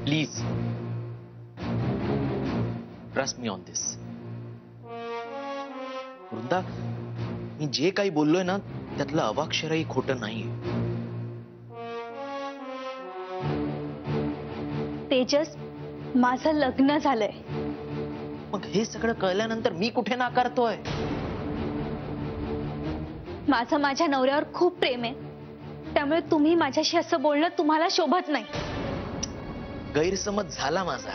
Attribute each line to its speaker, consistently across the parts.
Speaker 1: Please trust me on दिस. वृंदा, मी जे काही बोललोय ना त्यातलं अवाक्षरही खोटं नाहीये.
Speaker 2: तेजस, माझं लग्न झालंय.
Speaker 1: मग हे सगळं कळल्यानंतर मी कुठे नाकारतोय?
Speaker 2: माझं माझ्या नवऱ्यावर खूप प्रेम आहे, त्यामुळे तुम्ही माझ्याशी असं बोलणं तुम्हाला शोभत नाही.
Speaker 1: गैरसमज झाला माझा.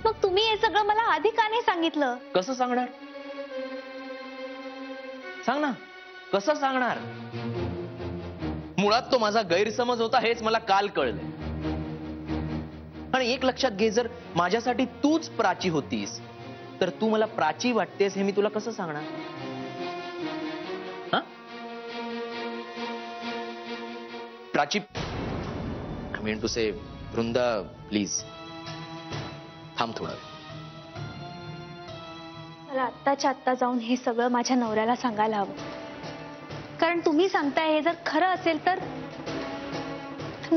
Speaker 2: मग तुम्ही हे सगळं मला आधी का नाही सांगितलं?
Speaker 1: कसं सांगणार? सांग ना, कसं सांगणार? मुळात तो माझा गैरसमज होता हेच मला काल कळलं. आणि एक लक्षात घे, जर माझ्यासाठी तूच प्राची होतीस तर तू मला प्राची वाटतेस हे मी तुला कसं सांगणार? Prachi, I mean to say, Vrinda please थांब थोडं.
Speaker 2: मला आत्ताच्या आत्ता जाऊन हे सगळं माझ्या नवऱ्याला सांगायला हवं, कारण तुम्ही सांगताय हे जर खरं असेल तर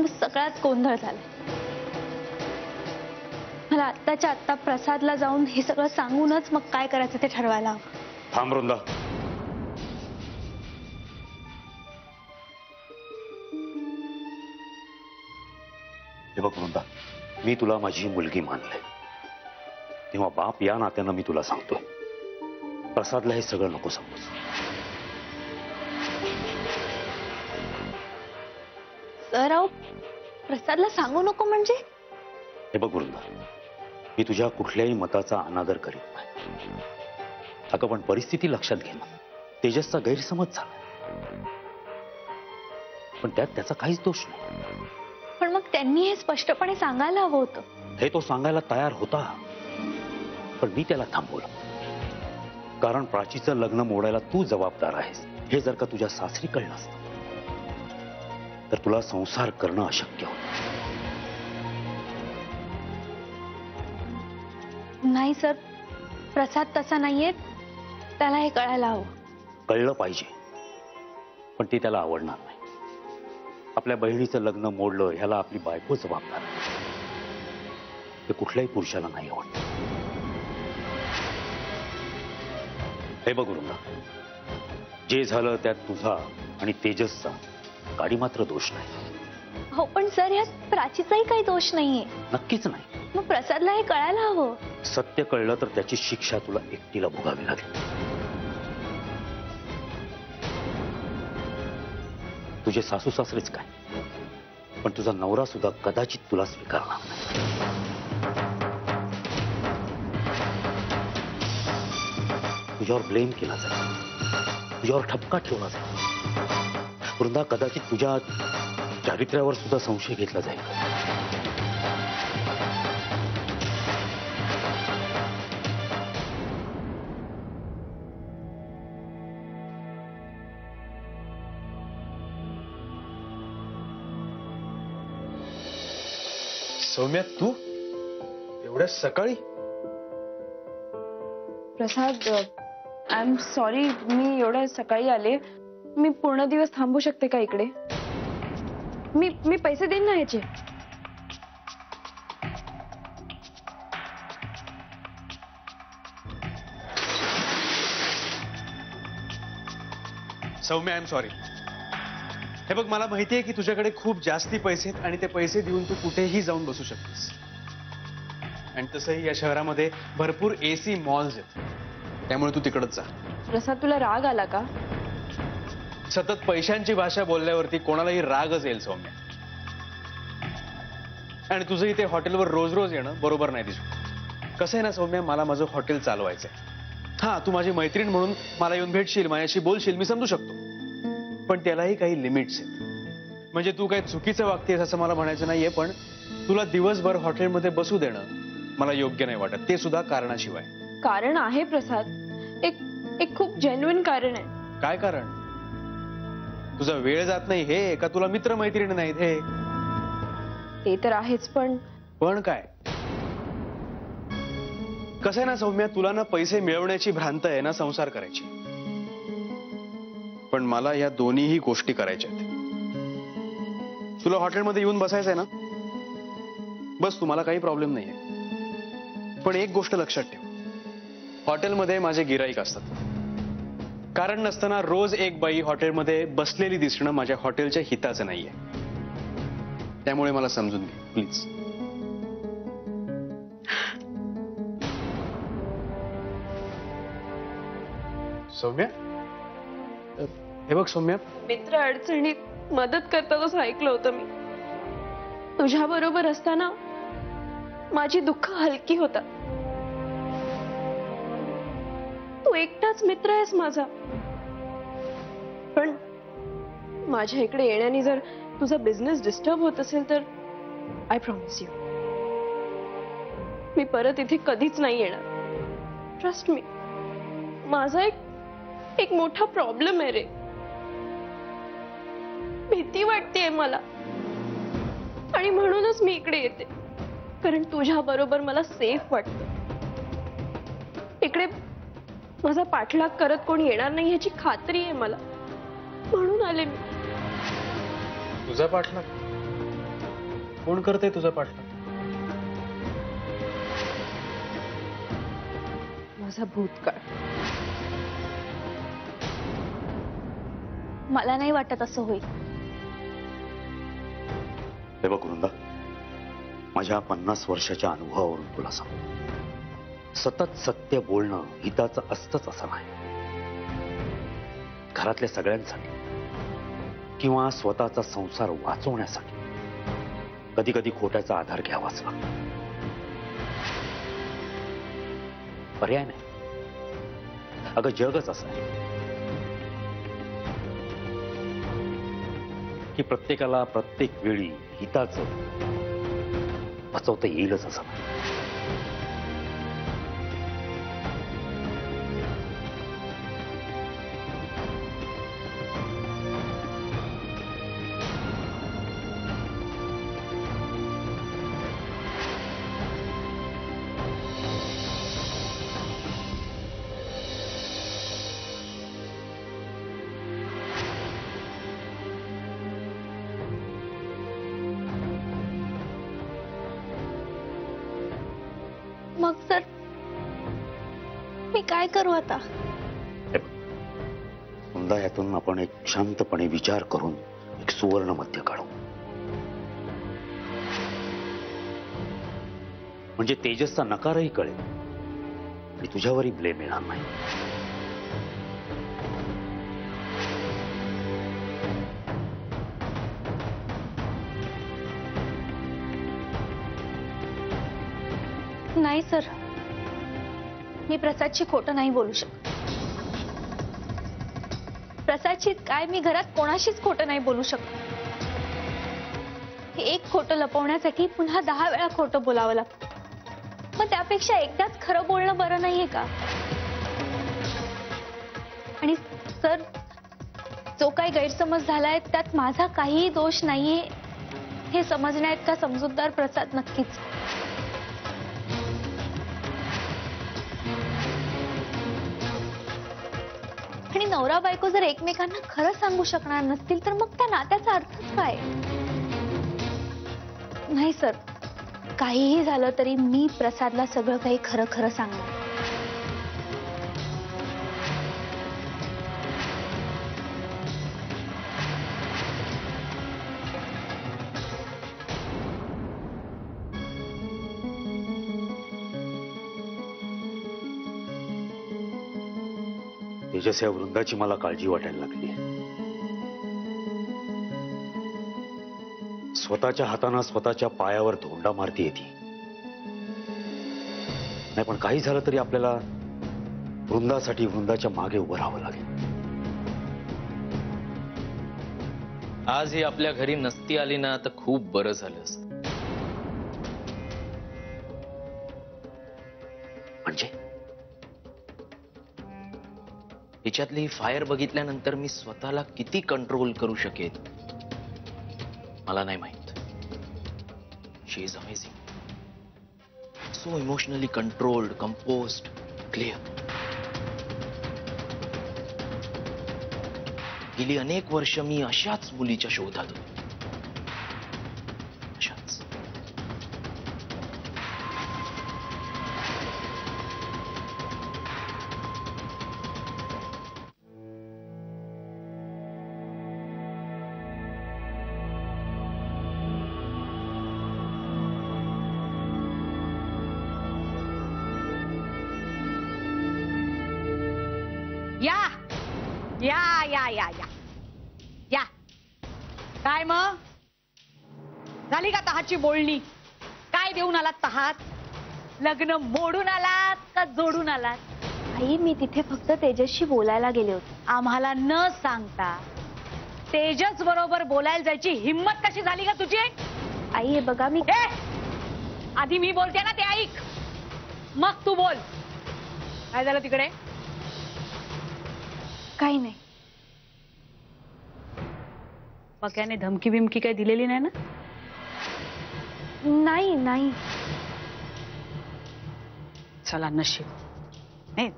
Speaker 2: सगळाच गोंधळ झाला. मला आत्ताच्या आत्ता प्रसादला जाऊन हे सगळं सांगूनच मग काय करायचं ते ठरवायला हवं.
Speaker 3: थांब वृंदा. हे बघ वृंदा, मी तुला माझी मुलगी मानले, तेव्हा बाप या नात्यानं मी तुला सांगतोय, प्रसादला हे सगळं नको समज.
Speaker 2: सर, अहो, प्रसादला सांगू नको म्हणजे?
Speaker 3: हे बघ वृंदा, मी तुझ्या कुठल्याही मताचा अनादर करीत नाही. अगं पण परिस्थिती लक्षात घे ना. तेजसचा गैरसमज झाला, पण त्यात त्याचा काहीच दोष नाही.
Speaker 2: पण मग त्यांनी हे स्पष्टपणे सांगायला हवं होतं.
Speaker 3: हे तो सांगायला तयार होता, पण मी त्याला थांबवलं. कारण प्राचीचं लग्न मोडायला तू जबाबदार आहेस हे जर का तुझ्या सासरी कळलं असतं तर तुला संसार करणं अशक्य होतं.
Speaker 2: नाही सर, प्रसाद तसा नाहीये, त्याला हे कळायला हवं.
Speaker 3: कळलं पाहिजे, पण ते त्याला आवडणार नाही. आपल्या बहिणीचं लग्न मोडलं ह्याला आपली बायको जबाबदार आहे. हे कुठल्याही पुरुषाला नाही आवडत. हे बघ वृंदा, जे झालं त्यात तुझा आणि तेजसचा गाडी मात्र दोष नाही.
Speaker 2: हो, पण सर यात प्राचीचाही काही दोष नाहीये.
Speaker 3: नक्कीच नाही.
Speaker 2: मग प्रसादला हे कळायला हवं.
Speaker 3: सत्य कळलं तर त्याची शिक्षा तुला एकटीला भोगावी लागेल. तुझे सासू सासरेच काय, पण तुझा नवरा सुद्धा कदाचित तुला स्वीकारणार नाही. तुझ्यावर ब्लेम केला जाईल, तुझ्यावर ठपका ठेवला जाईल. वृंदा, कदाचित तुझ्या चारित्र्यावर सुद्धा संशय घेतला जाईल.
Speaker 4: सौम्या, तू एवढ्या सकाळी?
Speaker 5: प्रसाद, आय एम सॉरी, मी एवढ्या सकाळी आले. मी पूर्ण दिवस थांबू शकते का इकडे? मी पैसे देईन ना ह्याचे.
Speaker 4: Saumya, I am sorry. हे बघ, मला माहिती आहे की तुझ्याकडे खूप जास्ती पैसे आहेत आणि ते पैसे देऊन तू कुठेही जाऊन बसू शकतेस. आणि तसंही या शहरामध्ये भरपूर AC मॉल्स आहेत, त्यामुळे तू तिकडच जा.
Speaker 5: प्रसाद, तुला राग आला का?
Speaker 4: सतत पैशांची भाषा बोलल्यावरती कोणालाही रागच येईल सौम्या. आणि तुझं इथे हॉटेलवर रोज रोज येणं बरोबर नाही दिसत. कसं आहे ना सौम्या, मला माझं हॉटेल चालवायचंय. हा, तू माझी मैत्रीण म्हणून मला येऊन भेटशील, माझ्याशी बोलशील, मी समजू शकतो, पण त्यालाही काही लिमिट्स आहेत. म्हणजे तू काही चुकीचं वागतेस असं मला म्हणायचं नाहीये, पण तुला दिवसभर हॉटेलमध्ये बसू देणं मला योग्य नाही वाटत, ते सुद्धा कारणाशिवाय.
Speaker 5: कारण आहे प्रसाद, एक खूप जेन्युइन कारण आहे.
Speaker 4: काय कारण? तुझा वेळ जात नाही हे, का तुला मित्र मैत्रिणी नाहीत हे?
Speaker 5: ते तर आहेच,
Speaker 4: पण काय? कसं आहे ना सौम्या, तुला ना पैसे मिळवण्याची भ्रांत आहे ना संसार करायची, पण मला या दोन्हीही गोष्टी करायच्या आहेत. तुला हॉटेलमध्ये येऊन बसायचंय ना, बस तुम्हाला काही प्रॉब्लेम नाहीये. पण एक गोष्ट लक्षात ठेव, हॉटेलमध्ये माझे गिराईक असतात. कारण नसताना रोज एक बाई हॉटेलमध्ये बसलेली दिसणं माझ्या हॉटेलच्या हिताचं नाहीये. त्यामुळे मला समजून घे प्लीज. सौम्या, हे बघ सौम्या,
Speaker 5: मित्र अडचणीत मदत करतात असं ऐकलं होतं मी. तुझ्या बरोबर असताना माझी दुःख हलकी होतात. तू एकटाच मित्र आहेस माझा. पण माझ्या इकडे येण्याने जर तुझा बिझनेस डिस्टर्ब होत असेल तर आय प्रॉमिस यू, मी परत इथे कधीच नाही येणार. Trust me. माझा एक मोठा प्रॉब्लेम आहे रे. भीती वाटतेय मला आणि म्हणूनच मी इकडे येते. कारण तुझ्या बरोबर मला सेफ वाटतं. इकडे माझा पाठलाग करत कोणी येणार नाही याची खात्री आहे मला, म्हणून आले मी.
Speaker 4: तुझा पाठलाग कोण करते? तुझा पाठलाग
Speaker 5: माझा भूतकाळ.
Speaker 2: मला नाही वाटत असं होईल.
Speaker 3: हे बघ वृंदा, माझ्या 50 वर्षाच्या अनुभवावरून तुला सांग, सतत सत्य बोलणं हिताचं असतंच असं नाही. घरातल्या सगळ्यांसाठी किंवा स्वतःचा संसार वाचवण्यासाठी कधी कधी खोट्याचा आधार घ्यावाच लागतो. पर्याय नाही. अगं जगच असं आहे की प्रत्येकाला प्रत्येक वेळी हिताचं वाचवता येईलच असं नाही.
Speaker 2: मग सर मी काय करू आता?
Speaker 3: वृंदा, यातून आपण एक शांतपणे विचार करून एक सुवर्ण मध्य काढू. म्हणजे तेजसचा नकारही कळेल आणि तुझ्यावरही ब्लेम येणार नाही.
Speaker 2: नाही सर, मी प्रसादची खोटं नाही बोलू शकत. प्रसादची काय, मी घरात कोणाशीच खोटं नाही बोलू शकत. हे एक खोटं लपवण्यासाठी पुन्हा 10 वेळा खोटं बोलावं लागतं. मग त्यापेक्षा एकदाच खरं बोलणं बरं नाहीये का? आणि सर, जो काही गैरसमज झालाय त्यात माझा काहीही दोष नाहीये हे समजण्यात का समजूतदार प्रसाद नक्कीच. आणि नवरा बायको जर एकमेकांना खरं सांगू शकणार नसतील तर मग त्या नात्याचा अर्थच काय? नाही सर, काहीही झालं तरी मी प्रसादला सगळं काही खरं खरं सांगणार.
Speaker 3: तेजस, या वृंदाची मला काळजी वाटायला लागली. स्वतःच्या हातानं स्वतःच्या पायावर धोंडा मारती येते. नाही पण काही झालं तरी आपल्याला वृंदासाठी वृंदाच्या मागे उभं राहावं लागेल.
Speaker 1: आज ही आपल्या घरी नसती आली ना तर खूप बरं झालं असतं.
Speaker 3: म्हणजे
Speaker 1: हिच्यातली फायर बघितल्यानंतर मी स्वतःला किती कंट्रोल करू शकेन मला नाही माहित. She is amazing. So emotionally controlled, composed, clear. गेली अनेक वर्ष मी अशाच मुलीच्या शोधात होतो.
Speaker 6: या या या या या या काय मग झाली का तहाची बोलणी? काय देऊन आलात तहात? लग्न मोडून आलात का जोडून आलात?
Speaker 2: आई मी तिथे फक्त तेजसशी बोलायला गेले होते.
Speaker 6: आम्हाला न सांगता तेजस बरोबर बोलायला जायची हिम्मत कशी झाली का तुझी?
Speaker 2: आई हे बघा मी
Speaker 6: आधी मी बोलते ना ते ऐक, मग तू बोल. काय झालं तिकडे?
Speaker 2: काही नाही.
Speaker 6: पक्याने धमकी बिमकी काही दिलेली नाही ना?
Speaker 2: नाही नाही.
Speaker 6: चला नशीब. नाही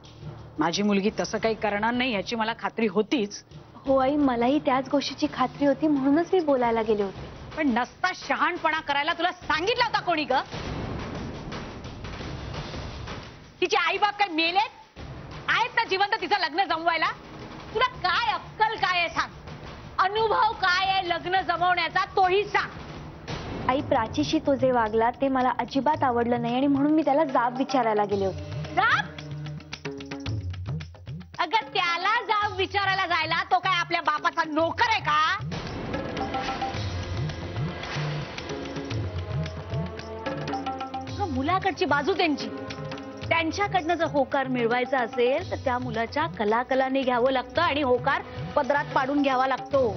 Speaker 6: माझी मुलगी तसं काही करणार नाही याची मला खात्री होतीच.
Speaker 2: हो आई मलाही त्याच गोष्टीची खात्री होती म्हणूनच मी बोलायला गेले होते.
Speaker 6: पण नसता शहाणपणा करायला तुला सांगितलं होता कोणी ग? तिचे आई बाप काय मेलेत? आहेत ना जिवंत तिचं लग्न जमवायला? तुला काय अक्कल काय आहे सांग? अनुभव काय आहे लग्न जमवण्याचा तोही सांग.
Speaker 2: आई प्राचीशी तो जे वागला ते मला अजिबात आवडलं नाही आणि म्हणून मी त्याला जाब विचारायला गेले होते.
Speaker 6: जाब? अगं त्याला जाब विचारायला जायला तो काय आपल्या बापाचा नोकर आहे का? मुलाकडची बाजू त्यांच्याकडनं जर होकार मिळवायचा असेल तर त्या मुलाच्या कलाकलाने घ्यावं लागतं आणि होकार पदरात पाडून घ्यावा लागतो.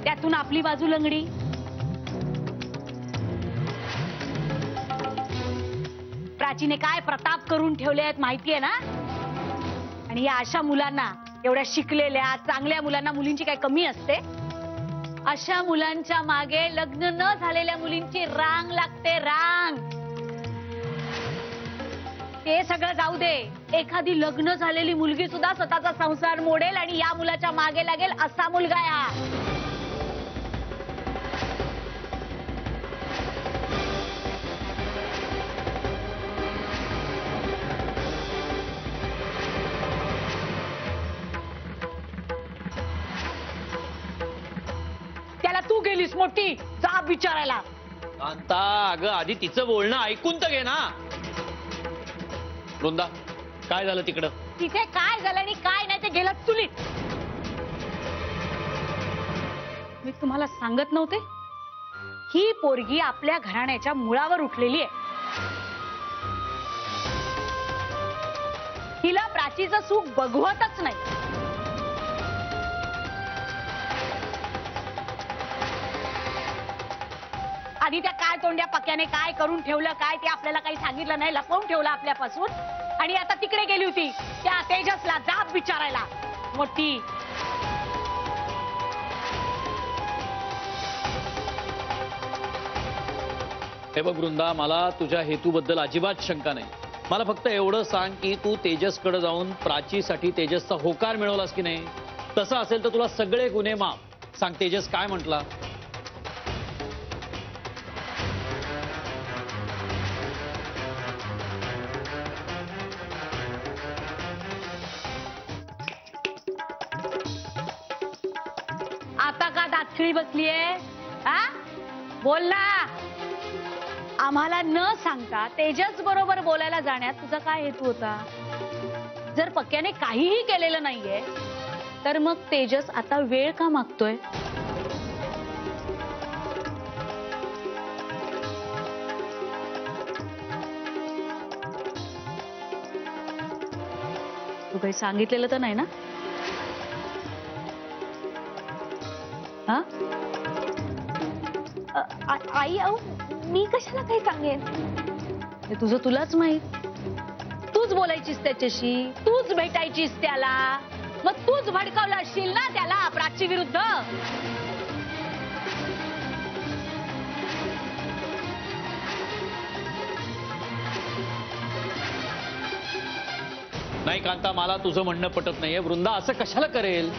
Speaker 6: त्यातून आपली बाजू लंगडी. प्राचीने काय प्रताप करून ठेवले आहेत माहितीये ना? आणि या अशा मुलांना, एवढ्या शिकलेल्या चांगल्या मुलांना मुलींची काय कमी असते? अशा मुलांच्या मागे लग्न न झालेल्या मुलींची रांग लागते, रांग. ते सगळं जाऊ दे, एखादी लग्न झालेली मुलगी सुद्धा स्वतःचा संसार मोडेल आणि या मुलाच्या मागे लागेल असा मुलगा हा. त्याला तू गेलीस मोठी जाब विचारायला.
Speaker 1: कांता अगं आधी तिचं बोलणं ऐकून तर घे ना. वृंदा काय झालं तिकडं?
Speaker 6: तिथे काय झालं आणि काय नाही ते गेलं चुलीत. मी तुम्हाला सांगत नव्हते? ही पोरगी आपल्या घराण्याच्या मुळावर उठलेली आहे. हिला प्राचीचं सुख बघवतच नाही. आधी त्या काय तोंड्या पक्याने काय करून ठेवलं काय ते आपल्याला काही सांगितलं नाही, लपवून ठेवलं आपल्यापासून. आणि आता तिकडे गेली होती त्या तेजसला जाब विचारायला मोठी.
Speaker 7: हे बघ वृंदा, मला तुझ्या हेतूबद्दल अजिबात शंका नाही. मला फक्त एवढं सांग की तू तेजसकडे जाऊन प्राचीसाठी तेजसचा होकार मिळवलास की नाही? तसं असेल तर तुला सगळे गुन्हे माफ. सांग तेजस काय म्हटला?
Speaker 6: आता का दातखिळी बसलीये? हा बोल ना. आम्हाला न सांगता तेजस बरोबर बोलायला जाण्यात तुझा काय हेतू होता? जर पक्याने काहीही केलेलं नाहीये तर मग तेजस आता वेळ का मागतोय? तू काही सांगितलेलं तर नाही ना? हा?
Speaker 2: आई अहो मी कशाला काही सांगेन?
Speaker 6: हे तुझं तुलाच माहित. तूच बोलायचीस त्याच्याशी, तूच भेटायचीस त्याला, मग तूच भडकावलं असशील ना त्याला प्राची विरुद्ध.
Speaker 7: नाही कांता, मला तुझं म्हणणं पटत नाहीये. वृंदा असं कशाला करेल?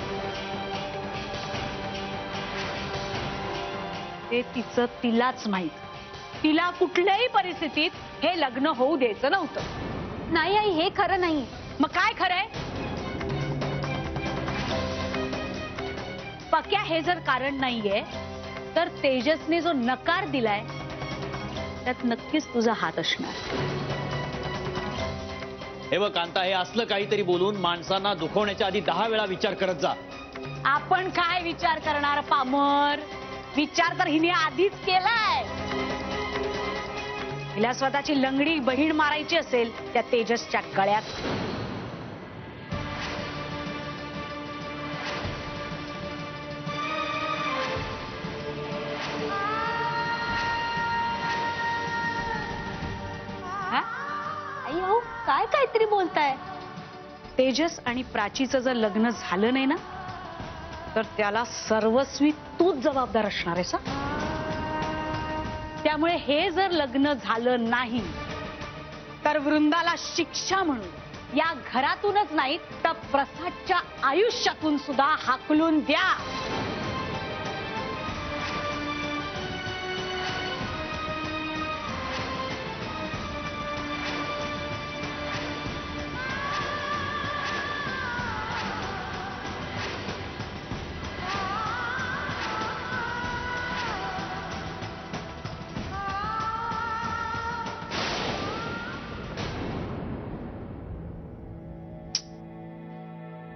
Speaker 6: ते तिचं तिलाच माहित. तिला कुठल्याही परिस्थितीत हे लग्न होऊ द्यायचं नव्हतं.
Speaker 2: नाही आई हे खरं नाही.
Speaker 6: मग काय खरंय? पक्या हे जर कारण नाहीये तर तेजसने जो नकार दिलाय त्यात नक्कीच तुझा हात असणार.
Speaker 7: हे बघ कांता, हे असलं काहीतरी बोलून माणसांना दुखवण्याच्या आधी 10 वेळा विचार करत जा.
Speaker 6: आपण काय विचार करणार पामर? विचार तर हिने आधीच केलाय. हिला स्वतःची लंगडी बहीण मारायची असेल त्या तेजसच्या गळ्यात.
Speaker 2: आई अहो काय काहीतरी बोलताय.
Speaker 6: तेजस आणि प्राचीचं जर लग्न झालं नाही ना तर त्याला सर्वस्वी तूच जबाबदार असणार आहेस. त्यामुळे हे जर लग्न झालं नाही तर वृंदाला शिक्षा म्हणून या घरातूनच नाही तर प्रसादच्या आयुष्यातून सुद्धा हाकलून द्या.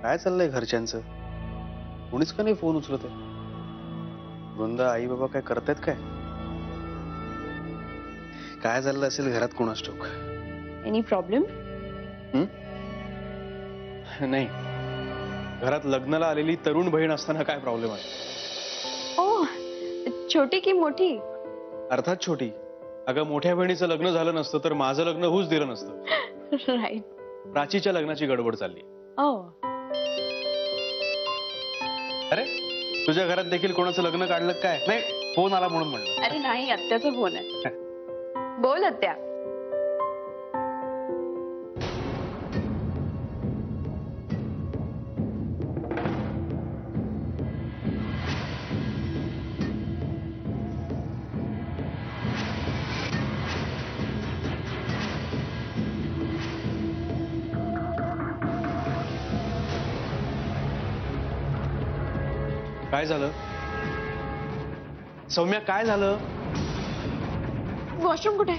Speaker 4: काय चाललंय घरच्यांचं? कोणीच का नाही फोन उचलत आहे? वृंदा आई बाबा काय करतायत काय? काय झालं असेल घरात कोणास ठाऊक.
Speaker 5: Any problem?
Speaker 4: नाही, घरात लग्नाला आलेली तरुण बहीण असताना काय प्रॉब्लेम आहे?
Speaker 5: ओ, छोटी की मोठी?
Speaker 4: अर्थात छोटी. अगं मोठ्या बहिणीचं लग्न झालं नसतं तर माझं लग्न होऊच दिलं नसतं.
Speaker 5: राईट.
Speaker 4: प्राचीच्या लग्नाची गडबड चालली.
Speaker 5: ओ,
Speaker 4: अरे तुझ्या घरात देखील कोणाचं लग्न काढलं काय? नाही, फोन आला म्हणून म्हणलं.
Speaker 5: अरे नाही, आत्याचा फोन आहे. बोल आत्या.
Speaker 4: काय झालं सौम्या? काय झालं?
Speaker 5: वॉशरूम कुठे?